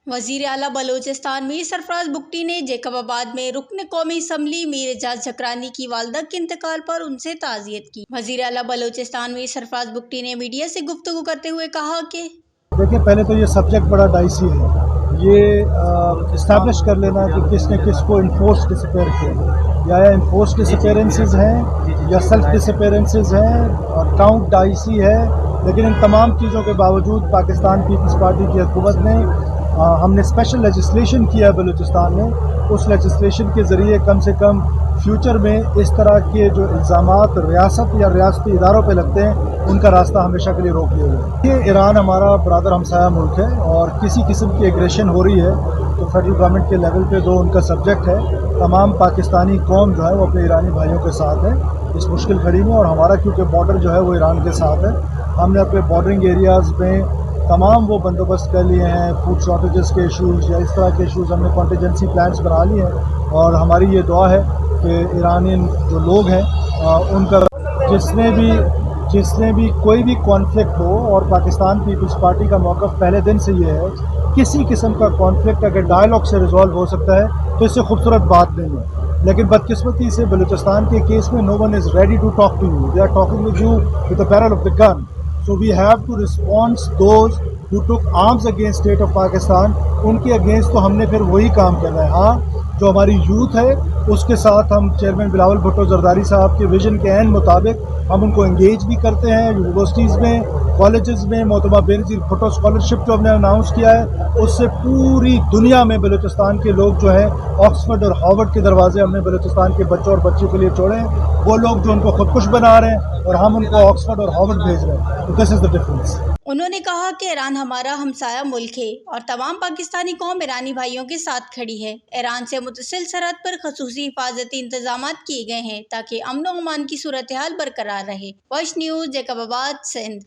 وزیر اعلیٰ بلوچستان میر سرفراز بگٹی نے جیکب آباد میں رکن قومی اسمبلی میر اعجاز جھکرانی کی والدہ کے انتقال پر ان سے تعزیت کی۔ وزیر اعلیٰ بلوچستان میر سرفراز بگٹی نے میڈیا سے گفتگو کرتے ہوئے کہا کہ دیکھیں، پہلے تو یہ سبجیکٹ بڑا ڈائسی ہے، یہ اسٹیبلش کر لینا کہ کس نے کس کو انفورس ڈسپیئر کیا، یا انفورس ڈسپیئرنسز ہیں یا سیلف ڈسپیئرنسز ہیں، اور کاؤنٹ ڈائسی ہے، لیکن ان تمام چیزوں کے باوجود پاکستان پیپلز پارٹی کی حکومت نے ہم نے اسپیشل لیجسلیشن کیا ہے بلوچستان میں، اس لیجسلیشن کے ذریعے کم سے کم فیوچر میں اس طرح کے جو الزامات ریاست یا ریاستی اداروں پہ لگتے ہیں ان کا راستہ ہمیشہ کے لیے روک لیا گیا۔ یہ ایران ہمارا برادر ہمسایہ ملک ہے، اور کسی قسم کی ایگریشن ہو رہی ہے تو فیڈرل گورنمنٹ کے لیول پہ جو ان کا سبجیکٹ ہے، تمام پاکستانی قوم جو ہے وہ اپنے ایرانی بھائیوں کے ساتھ ہے اس مشکل گھڑی میں، اور ہمارا کیونکہ بارڈر جو ہے وہ ایران کے ساتھ ہے، ہم نے اپنے بارڈرنگ ایریاز میں تمام وہ بندوبست کر لیے ہیں، فوڈ شارٹیجز کے ایشوز یا اس طرح کے ایشوز ہم نے کانٹیجنسی پلانس بنا لیے ہیں، اور ہماری یہ دعا ہے کہ ایرانین جو لوگ ہیں ان کا جس نے بھی کوئی بھی کانفلکٹ ہو، اور پاکستان پیپلز پارٹی کا موقف پہلے دن سے یہ ہے، کسی قسم کا کانفلکٹ اگر ڈائیلاگ سے ریزالو ہو سکتا ہے تو اس سے خوبصورت بات نہیں ہے، لیکن بدقسمتی سے بلوچستان کے کیس میں no one is ready to talk to you. They are talking with you with the barrel of the gun. So we have to respond those who took arms against state of Pakistan. ان کے against تو ہم نے پھر وہی کام کرنا ہے۔ ہاں، جو ہماری یوتھ ہے اس کے ساتھ ہم چیئرمین بلاول بھٹو زرداری صاحب کے ویژن کے عین مطابق ہم ان کو انگیج بھی کرتے ہیں، یونیورسٹیز میں، کالجز میں۔ محترمہ بینظیر بھٹو اسکالرشپ جو ہم نے اناؤنس کیا ہے، اس سے پوری دنیا میں بلوچستان کے لوگ جو ہے آکسفورڈ اور ہارورڈ کے دروازے ہم نے بلوچستان کے بچوں اور بچیوں کے لیے چھوڑے ہیں۔ وہ لوگ جو ان کو خودکش بنا رہے ہیں اور ہم ان کو آکسفورڈ اور ہارورڈ بھیج رہے ہیں، تو دس از دا ڈفرنس۔ انہوں نے کہا کہ ایران ہمارا ہمسایہ ملک ہے اور تمام پاکستانی قوم ایرانی بھائیوں کے ساتھ کھڑی ہے۔ ایران سے متصل سرحد پر خصوصی حفاظتی انتظامات کیے گئے ہیں تاکہ امن و امان کی صورتحال برقرار رہے۔ وش نیوز، جیکب آباد، سندھ۔